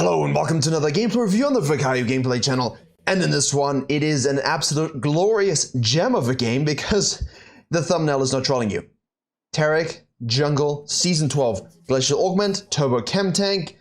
Hello and welcome to another gameplay review on the Virkayu gameplay channel. And in this one, it is an absolute glorious gem of a game because the thumbnail is not trolling you. TARIC, Jungle, Season 12, Glacial Augment, Turbo Chem Tank,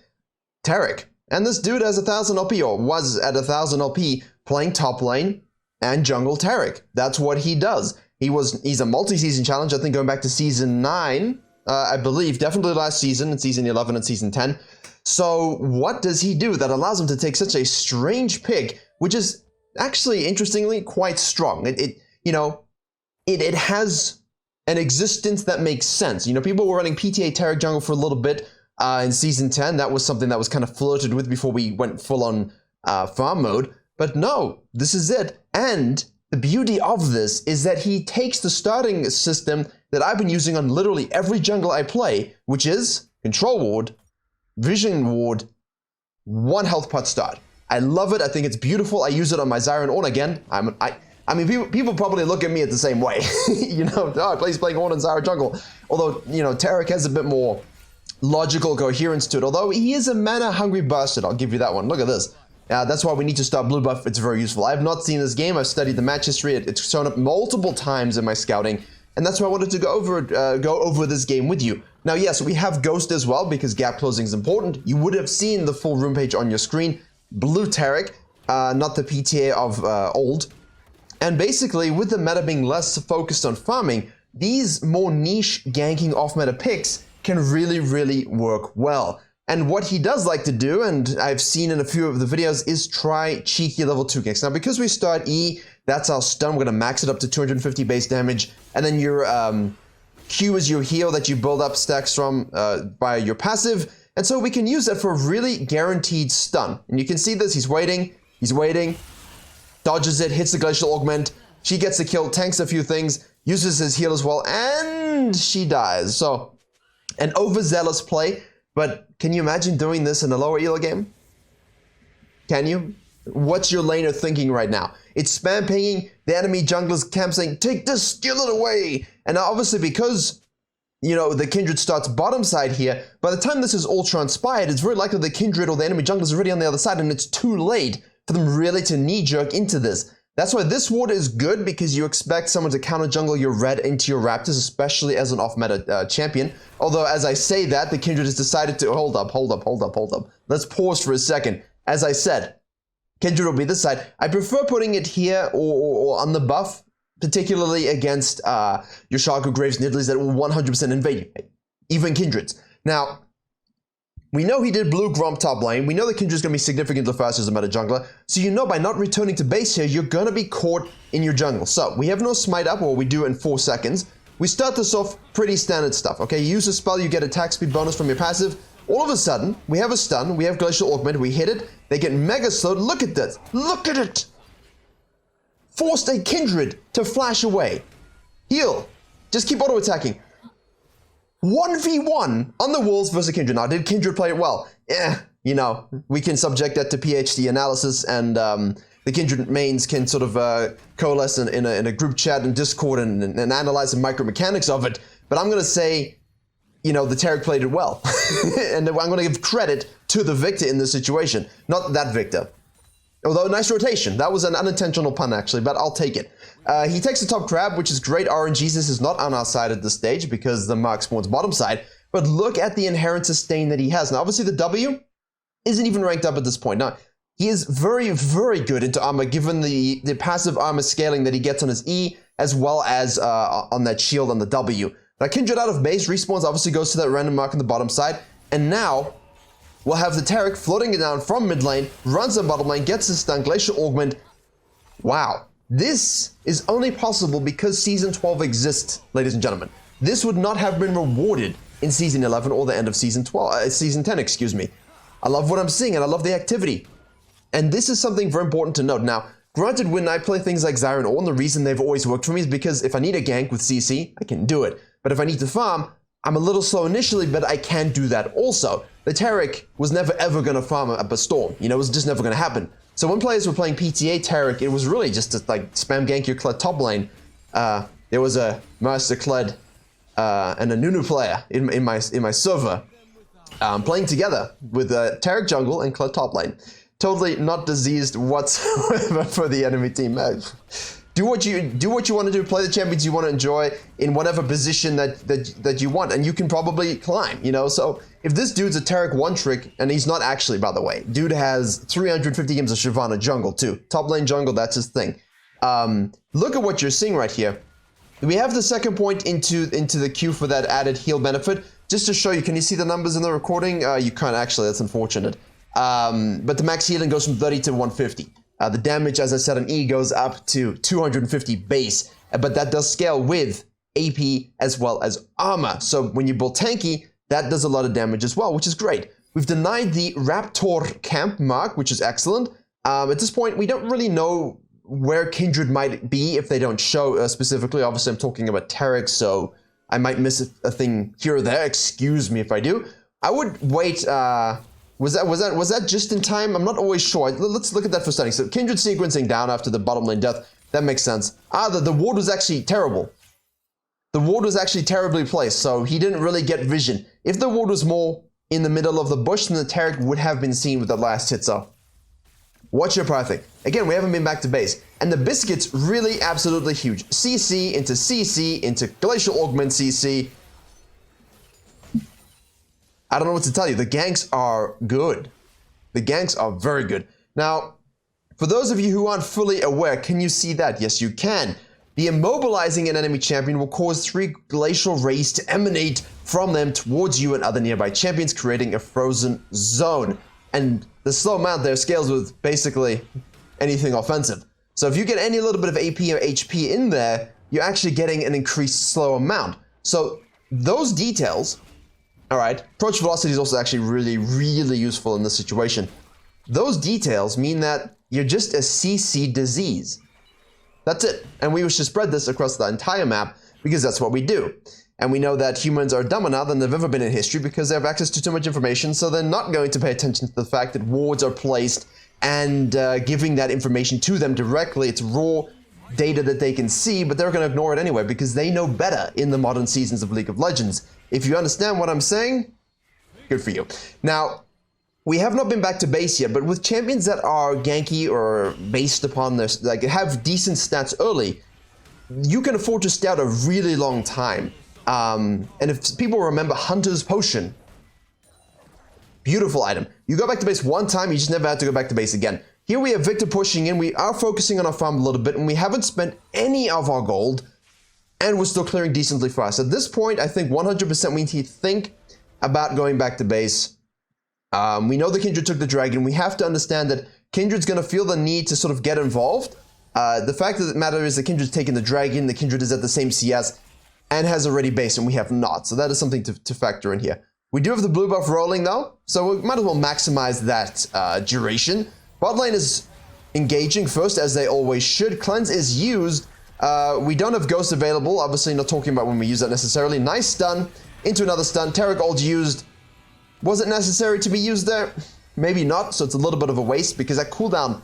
TARIC. And this dude has 1000 LP, or was at 1000 LP, playing top lane and jungle TARIC. That's what he does. He's a multi-season challenge, I think going back to Season 9, I believe, definitely last season, in Season 11 and Season 10. So what does he do that allows him to take such a strange pick, which is actually, interestingly, quite strong? It has an existence that makes sense. You know, people were running PTA TARIC jungle for a little bit in Season 10. That was something that was kind of flirted with before we went full on farm mode. But no, this is it. And the beauty of this is that he takes the starting system that I've been using on literally every jungle I play, which is Control Ward, Vision Ward, 1 health pot start. I love it. I think it's beautiful. I use it on my Zyron Ornn again. I mean, people probably look at me the same way. You know, oh, he's playing Ornn and Zyron jungle. Although, you know, TARIC has a bit more logical coherence to it. Although he is a mana-hungry bastard. I'll give you that one. Look at this. That's why we need to start blue buff. It's very useful. I have not seen this game. I've studied the match history. It's shown up multiple times in my scouting. And that's why I wanted to go over this game with you. Now, yes, we have Ghost as well, because gap closing is important. You would have seen the full room page on your screen. Blue TARIC, not the PTA of old. And basically, with the meta being less focused on farming, these more niche ganking off-meta picks can really, really work well. And what he does like to do, and I've seen in a few of the videos, is try cheeky level 2 ganks. Now, because we start E, that's our stun. We're going to max it up to 250 base damage. And then your Q is your heal that you build up stacks from by your passive. And so we can use that for a really guaranteed stun. And you can see this. He's waiting, dodges it, hits the Glacial Augment. She gets the kill, tanks a few things, uses his heal as well, and she dies. So, an overzealous play. But can you imagine doing this in a lower elo game? Can you? What's your laner thinking right now? It's spam pinging the enemy jungler's camp saying, take this, steal it away. And now obviously because, you know, the Kindred starts bottom side here, by the time this is all transpired, it's very likely the Kindred or the enemy jungler is already on the other side, and it's too late for them really to knee-jerk into this. That's why this ward is good, because you expect someone to counter jungle your red into your Raptors, especially as an off-meta champion. Although, as I say that, the Kindred has decided to... Hold up. Let's pause for a second. As I said, Kindred will be this side. I prefer putting it here or on the buff, particularly against your Shaco Graves Nidleys that will 100% invade you, even Kindreds. Now, we know he did blue Gromp top lane. We know the Kindred's going to be significantly faster as a meta jungler. So you know by not returning to base here, you're going to be caught in your jungle. So we have no smite up, or we do in 4 seconds. We start this off pretty standard stuff, okay? You use a spell, you get attack speed bonus from your passive. All of a sudden, we have a stun, we have Glacial Augment, we hit it, they get mega slowed. Look at this, look at it! Forced a Kindred to flash away. Heal, just keep auto-attacking. 1v1 on the Wolves versus Kindred. Now, did Kindred play it well? You know, we can subject that to PhD analysis, and the Kindred mains can sort of coalesce in a group chat and Discord and analyze the micromechanics of it. But I'm going to say, you know, the TARIC played it well. And I'm going to give credit to the Victor in this situation, not that Victor. Although, nice rotation. That was an unintentional pun, actually, but I'll take it. He takes the top crab, which is great. RNGesus is not on our side at this stage because the Mark spawns bottom side. But look at the inherent sustain that he has. Now, obviously, the W isn't even ranked up at this point. Now, he is very, very good into armor, given the passive armor scaling that he gets on his E, as well as on that shield on the W. Now, Kindred out of base, respawns, obviously goes to that random mark on the bottom side. And now, we'll have the TARIC floating it down from mid lane, runs the bottom lane, gets the stun, Glacial Augment. Wow. This is only possible because Season 12 exists, ladies and gentlemen. This would not have been rewarded in Season 11 or the end of Season 10, excuse me. I love what I'm seeing, and I love the activity. And this is something very important to note. Now, granted, when I play things like Zyron Ornn, the reason they've always worked for me is because if I need a gank with CC, I can do it. But if I need to farm, I'm a little slow initially, but I can do that also. The TARIC was never ever going to farm up a storm. You know, it was just never going to happen. So when players were playing PTA TARIC, it was really just to like spam gank your Kled top lane. There was a Master Kled and a Nunu player in my server playing together with TARIC jungle and Kled top lane. Totally not diseased whatsoever for the enemy team. Do what you want to do. Play the champions you want to enjoy in whatever position that you want, and you can probably climb. You know, so if this dude's a TARIC one trick, and he's not actually, by the way, dude has 350 games of Shyvana jungle too. Top lane jungle, that's his thing. Look at what you're seeing right here. We have the second point into the queue for that added heal benefit. Just to show you, can you see the numbers in the recording? You can't actually, that's unfortunate. But the max healing goes from 30 to 150. The damage, as I said, on E goes up to 250 base, but that does scale with AP as well as armor. So when you build tanky, that does a lot of damage as well, which is great. We've denied the Raptor camp mark, which is excellent. At this point, we don't really know where Kindred might be if they don't show specifically. Obviously, I'm talking about TARIC, so I might miss a thing here or there. Excuse me if I do. I would wait. Was that just in time? I'm not always sure. Let's look at that for study. So Kindred sequencing down after the bottom lane death. That makes sense. The ward was actually terrible. The ward was actually terribly placed, so he didn't really get vision. If the ward was more in the middle of the bush, then the TARIC would have been seen with that last hit. So what's your prior thing? Again, we haven't been back to base. And the biscuit's really absolutely huge. CC into Glacial Augment CC. I don't know what to tell you. The ganks are good. The ganks are very good. Now, for those of you who aren't fully aware, can you see that? Yes, you can. The immobilizing an enemy champion will cause 3 glacial rays to emanate from them towards you and other nearby champions, creating a frozen zone. And the slow amount there scales with basically anything offensive. So if you get any little bit of AP or HP in there, you're actually getting an increased slow amount. So those details, all right, approach velocity is also actually really, really useful in this situation. Those details mean that you're just a CC disease. That's it. And we wish to spread this across the entire map because that's what we do. And we know that humans are dumber now than they've ever been in history because they have access to too much information, so they're not going to pay attention to the fact that wards are placed and giving that information to them directly. It's raw data that they can see, but they're going to ignore it anyway because they know better in the modern seasons of League of Legends. If you understand what I'm saying, good for you. Now, we have not been back to base yet, but with champions that are ganky or based upon their, like, have decent stats early, you can afford to stay out a really long time. And if people remember Hunter's Potion, beautiful item. You go back to base one time, you just never have to go back to base again. Here we have Victor pushing in. We are focusing on our farm a little bit, and we haven't spent any of our gold, and we're still clearing decently fast. At this point, I think 100% we need to think about going back to base. We know the Kindred took the dragon. We have to understand that Kindred's going to feel the need to sort of get involved. The fact of the matter is that Kindred's taken the dragon. The Kindred is at the same CS and has already base, and we have not. So that is something to factor in here. We do have the blue buff rolling though, so we might as well maximize that duration. Bot lane is engaging first, as they always should. Cleanse is used. We don't have Ghost available, obviously not talking about when we use that necessarily. Nice stun into another stun. TARIC ult used. Was it necessary to be used there? Maybe not, so it's a little bit of a waste because that cooldown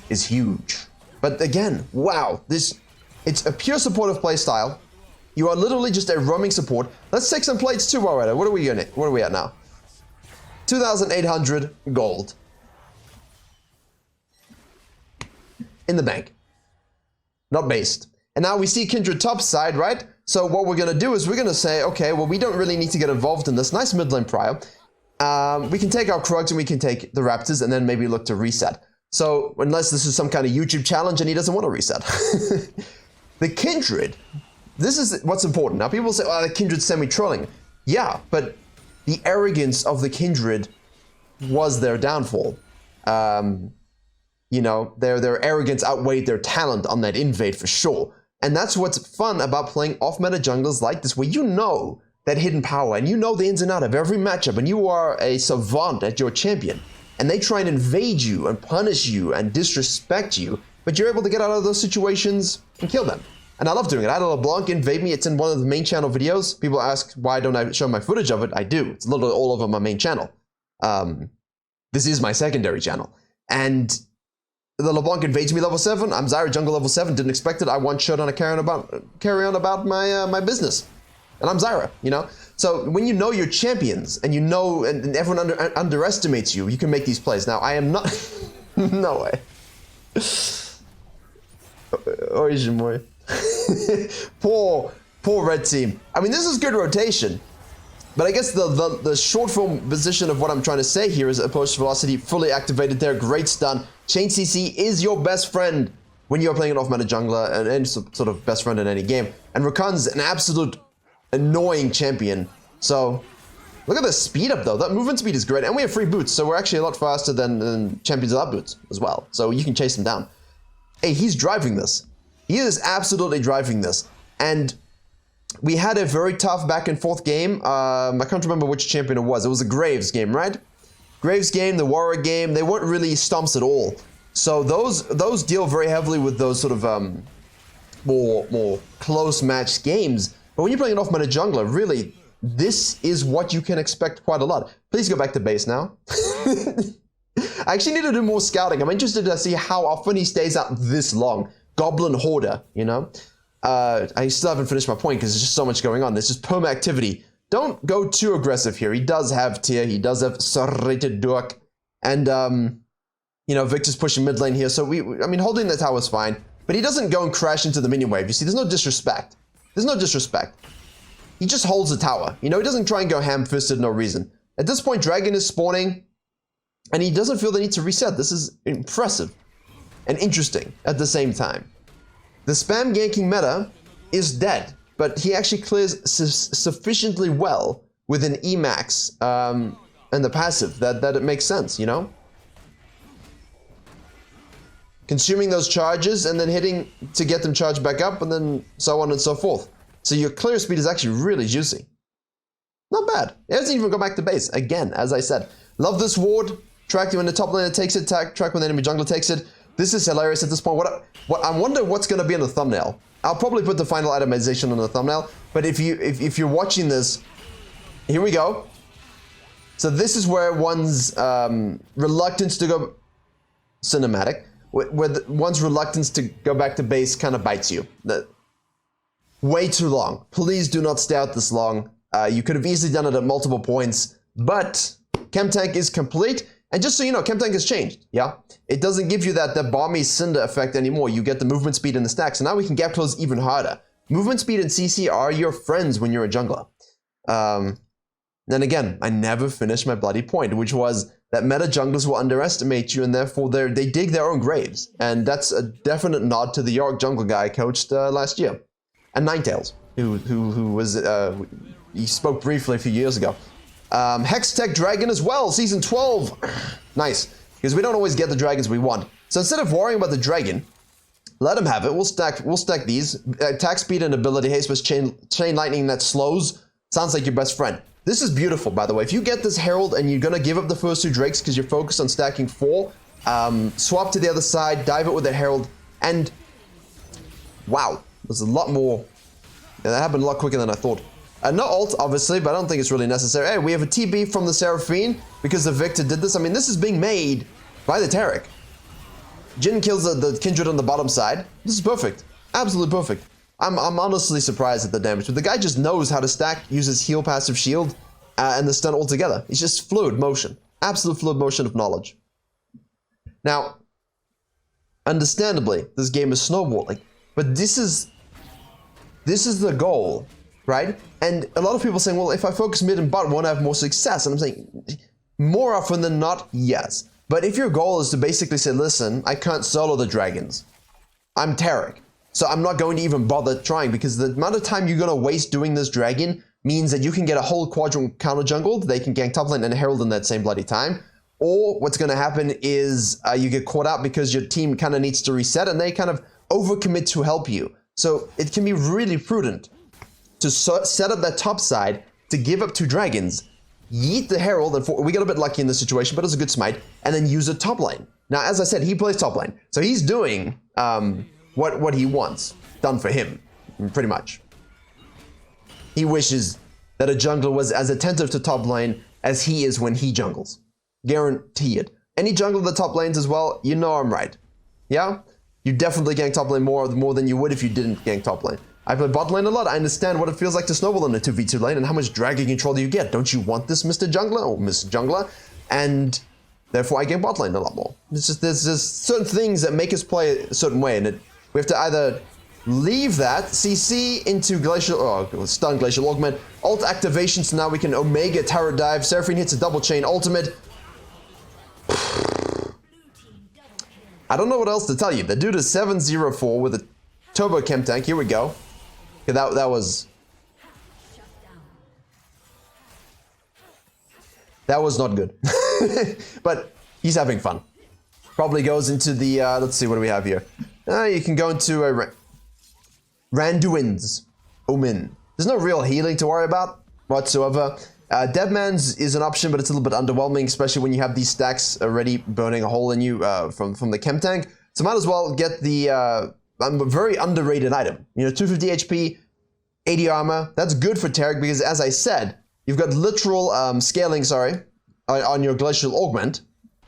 is huge. But again, wow, it's a pure supportive playstyle. You are literally just a roaming support. Let's take some plates too while we're at it. What are we at now? 2,800 gold. In the bank. Not based. And now we see Kindred top side, right? So what we're going to do is we're going to say, okay, well, we don't really need to get involved in this. Nice mid lane prior. We can take our Krugs and we can take the Raptors and then maybe look to reset. So unless this is some kind of YouTube challenge and he doesn't want to reset. The Kindred, this is what's important. Now people say, oh, the Kindred's semi-trolling. Yeah, but the arrogance of the Kindred was their downfall. You know, their arrogance outweighed their talent on that invade for sure. And that's what's fun about playing off-meta junglers like this, where you know that hidden power, and you know the ins and outs of every matchup, and you are a savant at your champion. And they try and invade you, and punish you, and disrespect you, but you're able to get out of those situations and kill them. And I love doing it. I had a LeBlanc invade me. It's in one of the main channel videos. People ask, why don't I show my footage of it? I do. It's literally all over my main channel. This is my secondary channel. And the LeBlanc invades me level 7. I'm Zyra jungle level 7. Didn't expect it. I one shot on a carry on about my business. And I'm Zyra, you know? So when you know your champions and you know, and everyone underestimates you, you can make these plays. Now, I am not... no way. Origin boy. Poor red team. I mean, this is good rotation. But I guess the short form position of what I'm trying to say here is approach velocity fully activated there. Great stun. Chain CC is your best friend when you're playing an off-meta jungler and sort of best friend in any game. And Rakan's an absolute annoying champion. So look at the speed up though. That movement speed is great. And we have free boots. So we're actually a lot faster than champions without boots as well. So you can chase him down. Hey, he's driving this. He is absolutely driving this. And we had a very tough back and forth game. I can't remember which champion it was. It was a Graves game, right? Graves game, the Warrior game, they weren't really stomps at all. So those deal very heavily with those sort of more close match games. But when you're playing an off-meta jungler, really, this is what you can expect quite a lot. Please go back to base now. I actually need to do more scouting. I'm interested to see how often he stays out this long. Goblin Hoarder, you know? I still haven't finished my point because there's just so much going on. There's just perma activity. Don't go too aggressive here. He does have Tyr. He does have Serrated Durk. And, you know, Victor's pushing mid lane here. So, I mean, holding the tower is fine. But he doesn't go and crash into the minion wave. You see, there's no disrespect. There's no disrespect. He just holds the tower. You know, he doesn't try and go ham-fisted, no reason. At this point, Dragon is spawning. And he doesn't feel the need to reset. This is impressive and interesting at the same time. The spam ganking meta is dead, but he actually clears sufficiently well with an Emax and the passive that it makes sense, you know? Consuming those charges and then hitting to get them charged back up and then so on and so forth. So your clear speed is actually really juicy. Not bad. It hasn't even gone back to base. Again, as I said. Love this ward. Track when the top laner takes it, track when the enemy jungler takes it. This is hilarious at this point. What I wonder what's going to be in the thumbnail. I'll probably put the final itemization on the thumbnail. But if you're watching this, here we go. So this is where one's reluctance to go cinematic, where one's reluctance to go back to base kind of bites you. Way too long. Please do not stay out this long. You could have easily done it at multiple points, but Chem Tank is complete. And just so you know, Chem Tank has changed, yeah? It doesn't give you that Balmy Cinder effect anymore. You get the movement speed and the stack, so now we can gap close even harder. Movement speed and CC are your friends when you're a jungler. Then again, I never finished my bloody point, which was that meta junglers will underestimate you and therefore they dig their own graves. And that's a definite nod to the York jungle guy I coached last year. And Ninetales, who was, he spoke briefly a few years ago. Hextech Dragon as well, Season 12. Nice, because we don't always get the dragons we want. So instead of worrying about the dragon, let him have it. We'll stack these. Attack speed and ability haste with chain lightning that slows. Sounds like your best friend. This is beautiful, by the way. If you get this Herald and you're going to give up the first 2 Drakes because you're focused on stacking 4, swap to the other side, dive it with the Herald, and wow, there's a lot more. Yeah, that happened a lot quicker than I thought. No ult, obviously, but I don't think it's really necessary. Hey, we have a TB from the Seraphine because the Victor did this. I mean, this is being made by the TARIC. Jhin kills the Kindred on the bottom side. This is perfect. Absolutely perfect. I'm honestly surprised at the damage, but the guy just knows how to stack, uses heal, passive, shield, and the stun altogether. It's just fluid motion. Absolute fluid motion of knowledge. Now, understandably, this game is snowballing, but this is the goal. Right? And a lot of people saying, well, if I focus mid and bot, won't I have more success? And I'm saying, more often than not, yes. But if your goal is to basically say, listen, I can't solo the dragons. I'm TARIC. So I'm not going to even bother trying because the amount of time you're going to waste doing this dragon means that you can get a whole quadrant counter jungle. They can gank top lane and herald in that same bloody time. Or what's going to happen is you get caught out because your team kind of needs to reset and they kind of overcommit to help you. So it can be really prudent to set up that top side, to give up 2 dragons, yeet the Herald, and we got a bit lucky in this situation, but it was a good smite, and then use a top lane. Now, as I said, he plays top lane, so he's doing what he wants done for him, pretty much. He wishes that a jungler was as attentive to top lane as he is when he jungles. Guaranteed. Any jungler that top lanes as well, you know I'm right. Yeah? You definitely gank top lane more than you would if you didn't gank top lane. I play bot lane a lot. I understand what it feels like to snowball in a 2v2 lane and how much dragon control do you get. Don't you want this, Mr. Jungler or Miss Jungler? And therefore I game bot lane a lot more. It's just, there's just certain things that make us play a certain way, and we have to either leave that, CC into Glacial, stun Glacial Augment, ult activation, so now we can Omega Tower Dive, Seraphine hits a double chain ultimate. I don't know what else to tell you. The dude is 704 with a Turbo Chem Tank. Here we go. Okay, that was not good. But he's having fun. Probably goes into the, let's see, what do we have here? You can go into Randuin's Omen. There's no real healing to worry about whatsoever. Deadman's is an option, but it's a little bit underwhelming, especially when you have these stacks already burning a hole in you from the Chem Tank. So might as well get the very underrated item. You know, 250 HP, 80 armor. That's good for TARIC because, as I said, you've got literal scaling, on your Glacial Augment,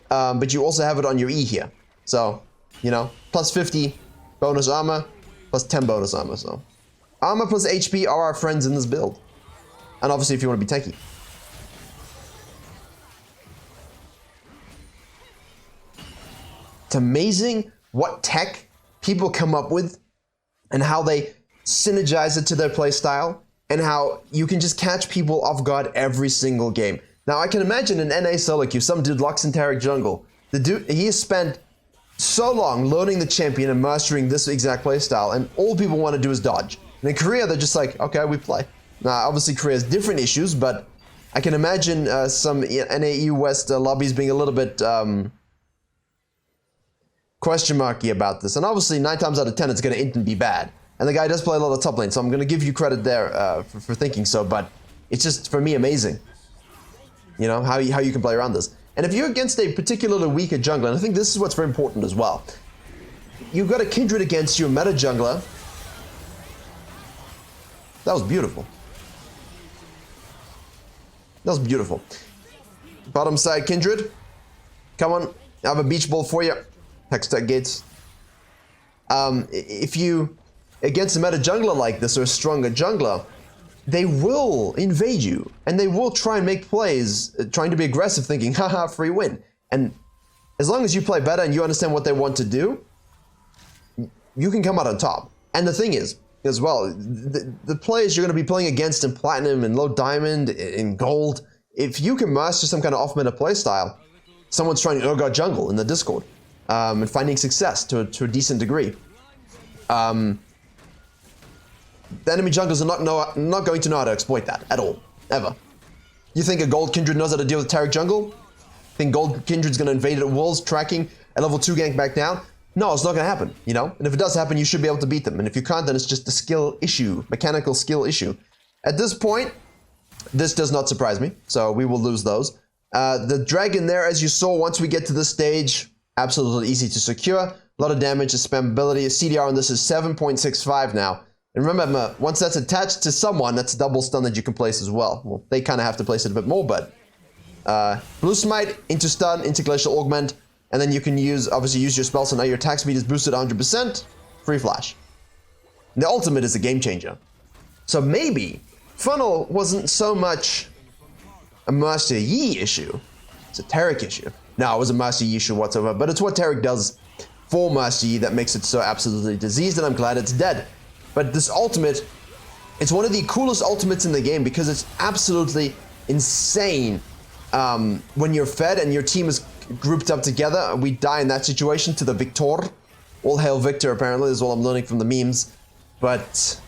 but you also have it on your E here. So, you know, plus 50 bonus armor, plus 10 bonus armor. So, armor plus HP are our friends in this build. And obviously, if you want to be tanky. It's amazing what tech people come up with and how they synergize it to their playstyle and how you can just catch people off guard every single game. Now, I can imagine in NA solo queue, some dude locks in TARIC jungle. The dude, he has spent so long learning the champion and mastering this exact playstyle, and all people want to do is dodge. And in Korea, they're just like, okay, we play. Now, obviously, Korea has different issues, but I can imagine some NA West lobbies being a little bit question marky about this. And obviously, 9 times out of 10, it's going to instantly be bad. And the guy does play a lot of top lane, so I'm going to give you credit there for thinking so, but it's just, for me, amazing. You know, how you can play around this. And if you're against a particularly weaker jungler, and I think this is what's very important as well, you've got a Kindred against you, a meta jungler. That was beautiful. That was beautiful. Bottom side Kindred. Come on, I have a beach ball for you. Hextech gates. If you, against a meta jungler like this, or a stronger jungler, they will invade you, and they will try and make plays, trying to be aggressive, thinking, haha, free win. And as long as you play better and you understand what they want to do, you can come out on top. And the thing is, as well, the players you're going to be playing against in Platinum, and Low Diamond, in Gold, if you can master some kind of off-meta playstyle, someone's trying to Urgot jungle in the Discord, and finding success to a decent degree. The enemy junglers are not going to know how to exploit that at all, ever. You think a Gold Kindred knows how to deal with TARIC jungle? Think Gold Kindred's going to invade at walls, tracking, at level 2 gank back down? No, it's not going to happen, you know? And if it does happen, you should be able to beat them. And if you can't, then it's just a skill issue, mechanical skill issue. At this point, this does not surprise me, so we will lose those. The dragon there, as you saw, once we get to this stage, absolutely easy to secure. A lot of damage, a spammability. CDR on this is 7.65 now. And remember, once that's attached to someone, that's a double stun that you can place as well. Well, they kind of have to place it a bit more, but Blue Smite into stun, into Glacial Augment, and then you can obviously use your spell, so now your attack speed is boosted 100%, free flash. And the ultimate is a game changer. So maybe Funnel wasn't so much a Master Yi issue, it's a TARIC issue. No, it was a Master Yi issue whatsoever, but it's what TARIC does for Master Yi that makes it so absolutely diseased, and I'm glad it's dead. But this ultimate, it's one of the coolest ultimates in the game because it's absolutely insane when you're fed and your team is grouped up together. We die in that situation to the Victor. All hail Victor, apparently, is all I'm learning from the memes. But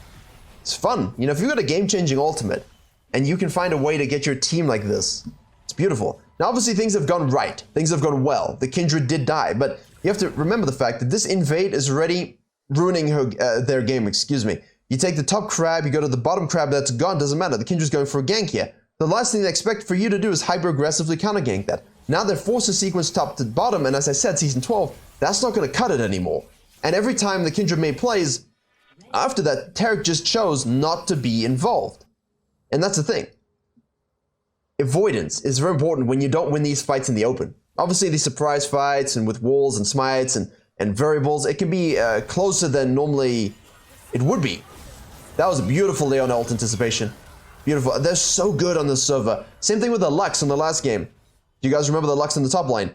it's fun. You know, if you've got a game-changing ultimate and you can find a way to get your team like this, it's beautiful. Now, obviously, things have gone right. Things have gone well. The Kindred did die, but you have to remember the fact that this invade is already ruining their game, excuse me. You take the top crab, you go to the bottom crab, that's gone, doesn't matter. The Kindred's going for a gank here. The last thing they expect for you to do is hyper-aggressively counter-gank that. Now they're forced to sequence top to bottom, and as I said, Season 12, that's not going to cut it anymore. And every time the Kindred made plays, after that, TARIC just chose not to be involved. And that's the thing. Avoidance is very important when you don't win these fights in the open. Obviously, these surprise fights, and with walls and smites and variables, it can be closer than normally it would be. That was a beautiful Leon ult anticipation. Beautiful. They're so good on this server. Same thing with the Lux in the last game. Do you guys remember the Lux in the top lane?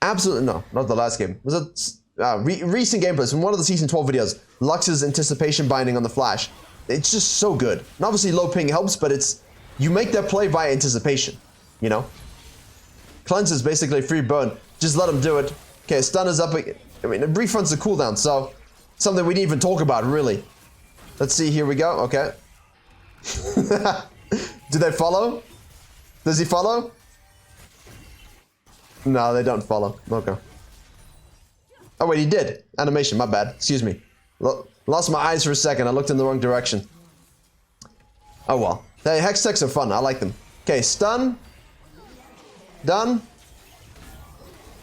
Absolutely no, not the last game. Was it recent gameplays from one of the season 12 videos? Lux's anticipation binding on the flash. It's just so good. And obviously low ping helps, but it's you make that play via anticipation. You know. Cleanse is basically free burn. Just let him do it. Okay, stun is up. I mean, it refunds the cooldown, so something we didn't even talk about really. Let's see. Here we go. Okay. Do they follow? Does he follow? No, they don't follow. Okay. Oh wait, he did. Animation, my bad. Excuse me. Lost my eyes for a second. I looked in the wrong direction. Oh well. Hey, hex techs are fun. I like them. Okay, stun. Done.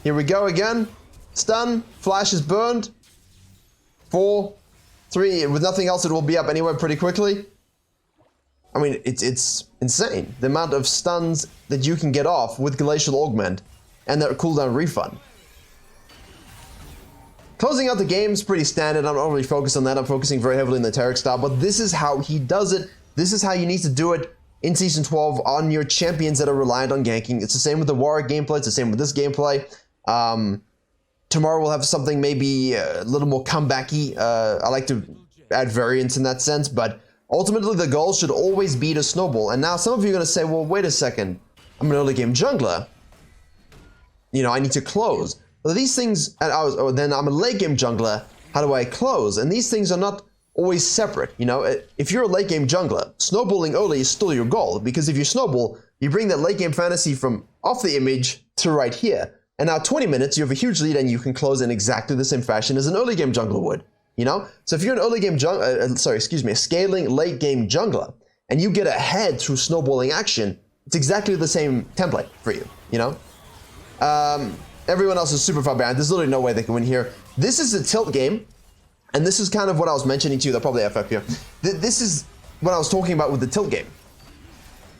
Here we go again. Stun. Flash is burned. 4, 3. With nothing else, it will be up anyway pretty quickly. I mean, it's insane. The amount of stuns that you can get off with Glacial Augment and their cooldown refund. Closing out the game is pretty standard. I'm not really focused on that. I'm focusing very heavily on the TARIC style, but this is how he does it. This is how you need to do it in Season 12 on your champions that are reliant on ganking. It's the same with the Warwick gameplay. It's the same with this gameplay. Tomorrow we'll have something maybe a little more comebacky. I like to add variance in that sense, but ultimately the goal should always be to snowball. And now some of you are going to say, well, wait a second. I'm an early game jungler. You know, I need to close. Well, these things, then I'm a late game jungler. How do I close? And these things are not always separate. You know, if you're a late game jungler, snowballing early is still your goal, because if you snowball, you bring that late game fantasy from off the image to right here. And now 20 minutes, you have a huge lead and you can close in exactly the same fashion as an early game jungler would. You know? So if you're an early game a scaling late game jungler, and you get ahead through snowballing action, it's exactly the same template for you, you know? Everyone else is super far behind. There's literally no way they can win here. This is a tilt game, and this is kind of what I was mentioning to you. They'll probably FF here. This is what I was talking about with the tilt game.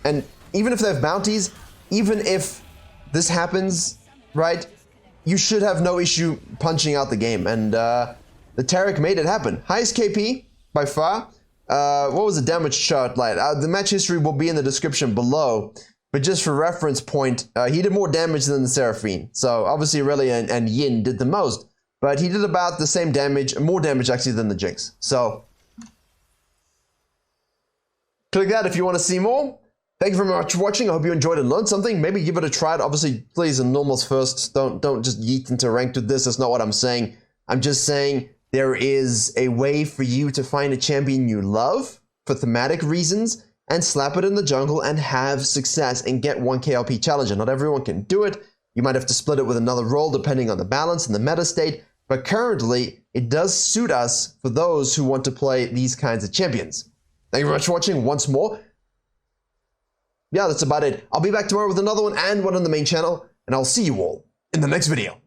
And even if they have bounties, even if this happens, right, you should have no issue punching out the game. And the TARIC made it happen. Highest KP by far. What was the damage chart like? The match history will be in the description below. But just for reference point, he did more damage than the Seraphine. So obviously Aurelia and Yin did the most. But he did about the same damage, more damage actually than the Jinx. So click that if you want to see more. Thank you very much for watching. I hope you enjoyed and learned something. Maybe give it a try. Obviously, please in normals first. Don't just yeet into ranked with this. That's not what I'm saying. I'm just saying there is a way for you to find a champion you love for thematic reasons and slap it in the jungle and have success and get 1 KLP challenger. Not everyone can do it. You might have to split it with another role depending on the balance and the meta state. But currently, it does suit us for those who want to play these kinds of champions. Thank you very much for watching once more. Yeah, that's about it. I'll be back tomorrow with another one and one on the main channel, and I'll see you all in the next video.